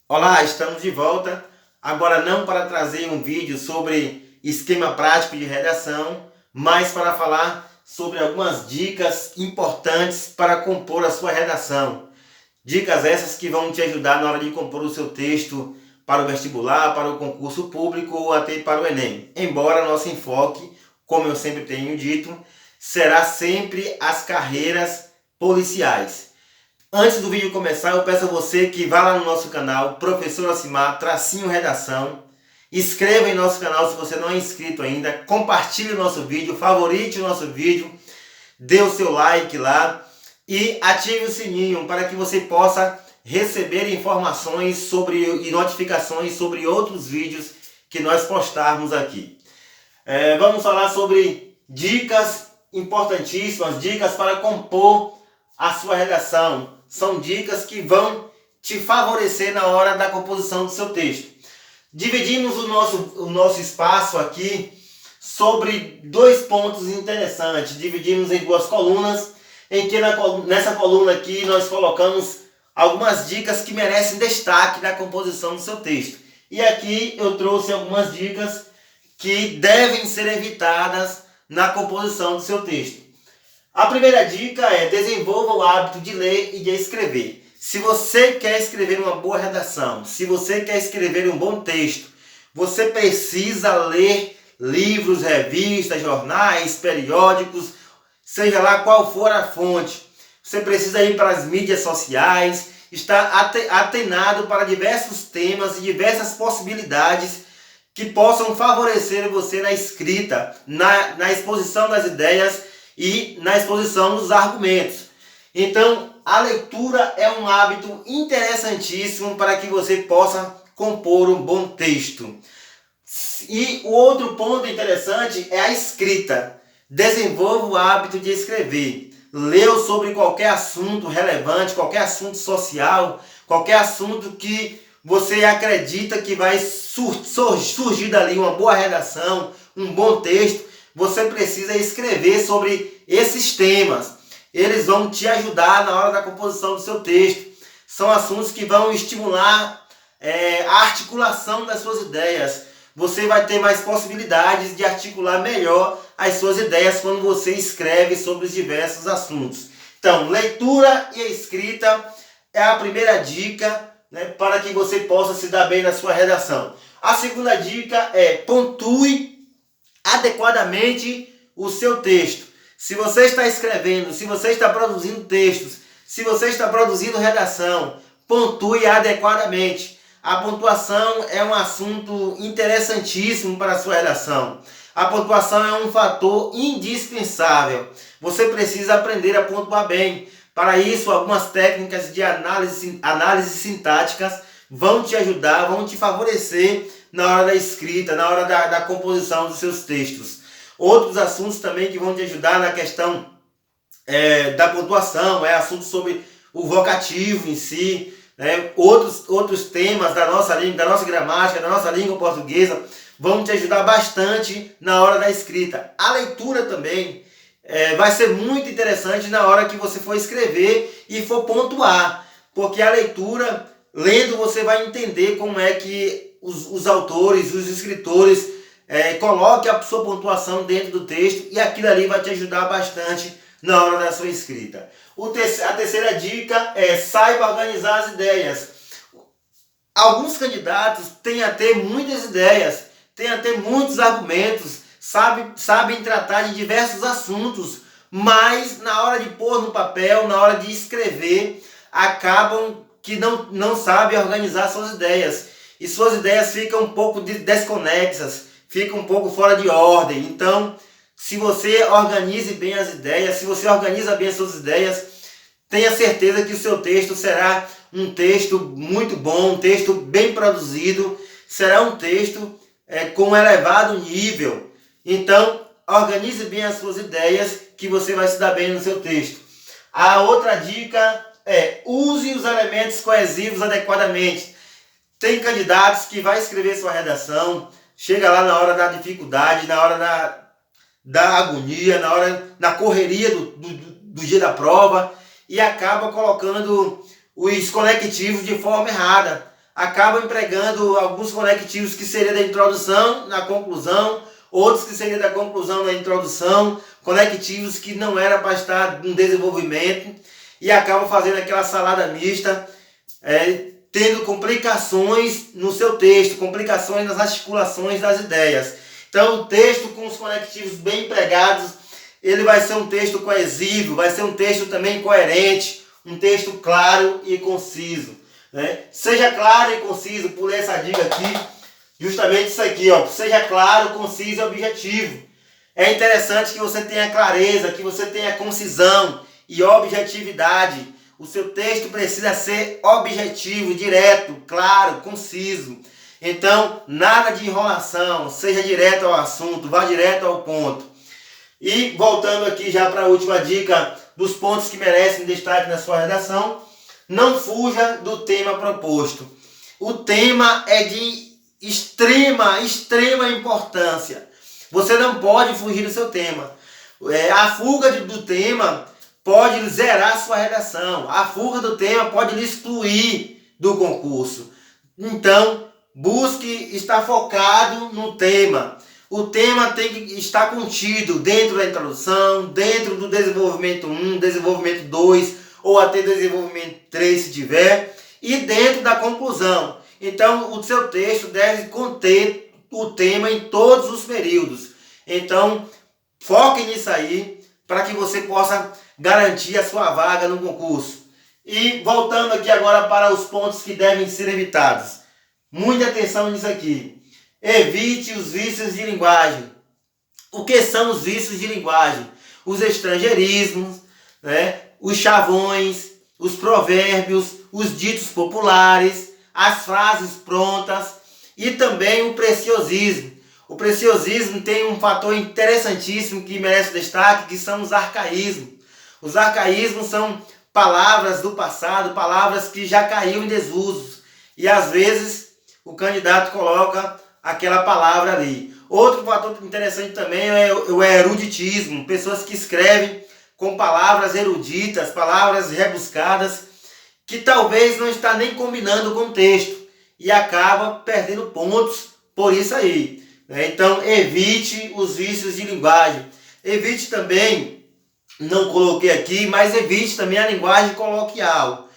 Olá, estamos de volta. Agora não para trazer um vídeo sobre esquema prático de redação, mas para falar sobre algumas dicas importantes para compor a sua redação. Dicas essas que vão te ajudar na hora de compor o seu texto para o vestibular, para o concurso público ou até para o Enem. Embora nosso enfoque, como eu sempre tenho dito, será sempre as carreiras policiais. Antes do vídeo começar, eu peço a você que vá lá no nosso canal, Professor Asimar, tracinho redação. Inscreva em nosso canal se você não é inscrito ainda. Compartilhe o nosso vídeo, favorite o nosso vídeo, dê o seu like lá e ative o sininho para que você possa receber informações e notificações sobre outros vídeos que nós postarmos aqui. Vamos falar sobre dicas importantíssimas, dicas para compor a sua redação. São dicas que vão te favorecer na hora da composição do seu texto. Dividimos o nosso espaço aqui sobre dois pontos interessantes. Dividimos em duas colunas, em que nessa coluna aqui nós colocamos algumas dicas que merecem destaque na composição do seu texto. E aqui eu trouxe algumas dicas que devem ser evitadas na composição do seu texto. A primeira dica é: desenvolva o hábito de ler e de escrever. Se você quer escrever uma boa redação, se você quer escrever um bom texto, você precisa ler livros, revistas, jornais, periódicos, seja lá qual for a fonte. Você precisa ir para as mídias sociais, estar atenado para diversos temas e diversas possibilidades que possam favorecer você na escrita, na exposição das ideias e na exposição dos argumentos. Então, a leitura é um hábito interessantíssimo para que você possa compor um bom texto. E o outro ponto interessante é a escrita. Desenvolva o hábito de escrever. Leu sobre qualquer assunto relevante, qualquer assunto social, qualquer assunto que você acredita que vai surgir dali uma boa redação, um bom texto. Você precisa escrever sobre esses temas. Eles vão te ajudar na hora da composição do seu texto. São assuntos que vão estimular a articulação das suas ideias. Você vai ter mais possibilidades de articular melhor as suas ideias quando você escreve sobre os diversos assuntos. Então, leitura e escrita é a primeira dica, né, para que você possa se dar bem na sua redação. A segunda dica é: pontue adequadamente o seu texto. Se você está escrevendo, se você está produzindo textos, se você está produzindo redação, pontue adequadamente. A pontuação é um assunto interessantíssimo para a sua redação. A pontuação é um fator indispensável. Você precisa aprender a pontuar bem. Para isso, algumas técnicas de análise sintáticas vão te ajudar, vão te favorecer na hora da escrita, na hora da composição dos seus textos. Outros assuntos também que vão te ajudar na questão da pontuação, assuntos sobre o vocativo em si, né? Outros temas da nossa língua, da nossa gramática, da nossa língua portuguesa, vão te ajudar bastante na hora da escrita. A leitura também vai ser muito interessante na hora que você for escrever e for pontuar, porque a leitura, lendo, você vai entender como é que os autores, os escritores coloquem a sua pontuação dentro do texto, e aquilo ali vai te ajudar bastante na hora da sua escrita. A terceira dica é: saiba organizar as ideias. Alguns candidatos têm até muitas ideias, têm até muitos argumentos, sabem tratar de diversos assuntos, mas na hora de pôr no papel, na hora de escrever, acabam que não sabem organizar suas ideias. E suas ideias ficam um pouco desconexas, ficam um pouco fora de ordem. Então, se você organize bem as ideias, se você organiza bem as suas ideias, tenha certeza que o seu texto será um texto muito bom, um texto bem produzido, será um texto com elevado nível. Então, organize bem as suas ideias, que você vai se dar bem no seu texto. A outra dica é: use os elementos coesivos adequadamente. Tem candidatos que vai escrever sua redação, chega lá na hora da dificuldade, na hora da agonia, na correria do dia da prova, e acaba colocando os conectivos de forma errada. acabam empregando alguns conectivos que seria da introdução na conclusão, outros que seria da conclusão na introdução, conectivos que não era para estar no desenvolvimento, e acabam fazendo aquela salada mista, tendo complicações no seu texto, complicações nas articulações das ideias. Então o texto com os conectivos bem empregados, ele vai ser um texto coesivo, vai ser um texto também coerente, um texto claro e conciso. Né? Seja claro e conciso, por essa dica aqui, justamente isso aqui, ó, seja claro, conciso e objetivo. É interessante que você tenha clareza, que você tenha concisão e objetividade. O seu texto precisa ser objetivo, direto, claro, conciso. Então, nada de enrolação, seja direto ao assunto, vá direto ao ponto. E voltando aqui já para a última dica dos pontos que merecem destaque na sua redação, não fuja do tema proposto. O tema é de extrema importância. Você não pode fugir do seu tema. A fuga do tema pode zerar sua redação. A fuga do tema pode lhe excluir do concurso. Então, busque estar focado no tema. O tema tem que estar contido dentro da introdução, dentro do desenvolvimento 1, desenvolvimento 2 ou até desenvolvimento 3 se tiver, e dentro da conclusão. Então, o seu texto deve conter o tema em todos os períodos. Então, foque nisso aí para que você possa garantir a sua vaga no concurso. E voltando aqui agora para os pontos que devem ser evitados. Muita atenção nisso aqui. Evite os vícios de linguagem. O que são os vícios de linguagem? Os estrangeirismos, né? Os chavões, os provérbios, os ditos populares, as frases prontas e também o preciosismo. O preciosismo tem um fator interessantíssimo que merece destaque, que são os arcaísmos. Os arcaísmos são palavras do passado, palavras que já caíram em desuso. E às vezes o candidato coloca aquela palavra ali. Outro fator interessante também é o eruditismo. Pessoas que escrevem com palavras eruditas, palavras rebuscadas, que talvez não está nem combinando com o texto e acaba perdendo pontos por isso aí. Então evite os vícios de linguagem. Evite também, não coloquei aqui, mas evite também a linguagem coloquial.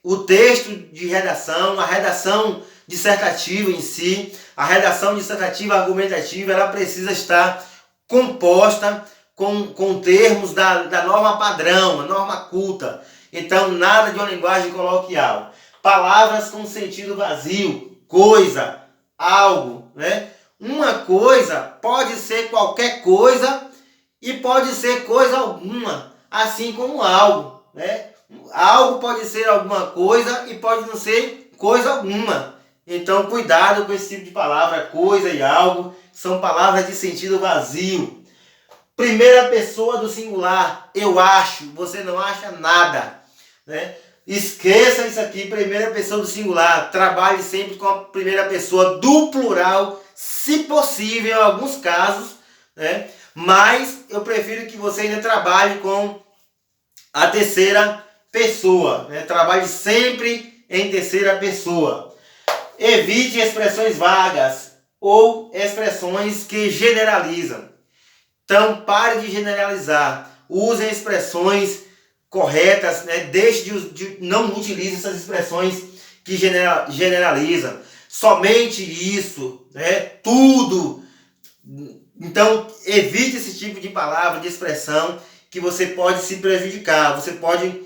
O texto de redação, a redação dissertativa em si, a redação dissertativa argumentativa, ela precisa estar composta com termos da norma padrão, a norma culta. Então, nada de uma linguagem coloquial. Palavras com sentido vazio, coisa, algo, né? Uma coisa pode ser qualquer coisa e pode ser coisa alguma, assim como algo, né? Algo pode ser alguma coisa e pode não ser coisa alguma. Então, cuidado com esse tipo de palavra, coisa e algo, são palavras de sentido vazio. Primeira pessoa do singular, eu acho, você não acha nada, né? Esqueça isso aqui, primeira pessoa do singular. Trabalhe sempre com a primeira pessoa do plural, se possível, em alguns casos, né? Mas eu prefiro que você ainda trabalhe com a terceira pessoa, né? Trabalhe sempre em terceira pessoa. Evite expressões vagas ou expressões que generalizam. Então, pare de generalizar. Use expressões corretas, né? Não utilize essas expressões que generalizam. Somente isso, né? Tudo. Então, evite esse tipo de palavra, de expressão, que você pode se prejudicar. Você pode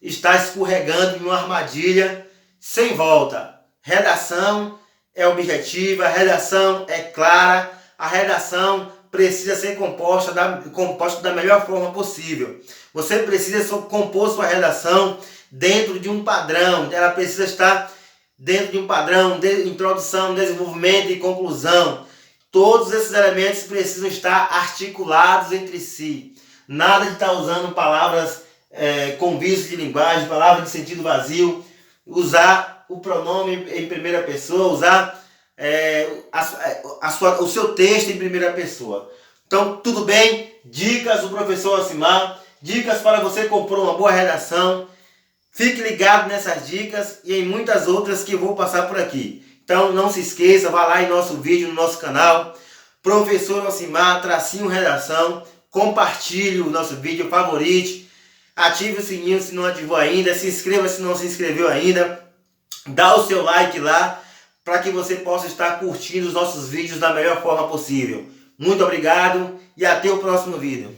estar escorregando em uma armadilha sem volta. Redação é objetiva, a redação é clara, a redação precisa ser composta da melhor forma possível. Você precisa compor sua redação dentro de um padrão, ela precisa estar dentro de um padrão de introdução, desenvolvimento e conclusão. Todos esses elementos precisam estar articulados entre si. Nada de estar usando palavras com vício de linguagem, palavras de sentido vazio, usar o pronome em primeira pessoa, usar o seu texto em primeira pessoa. Então, tudo bem? Dicas do professor Alcimar, dicas para você compor uma boa redação. Fique ligado nessas dicas e em muitas outras que eu vou passar por aqui. Então não se esqueça, vá lá em nosso vídeo, no nosso canal, Professor Ocimar, tracinho redação, compartilhe o nosso vídeo, favorite, ative o sininho se não ativou ainda, se inscreva se não se inscreveu ainda, dá o seu like lá, para que você possa estar curtindo os nossos vídeos da melhor forma possível. Muito obrigado e até o próximo vídeo.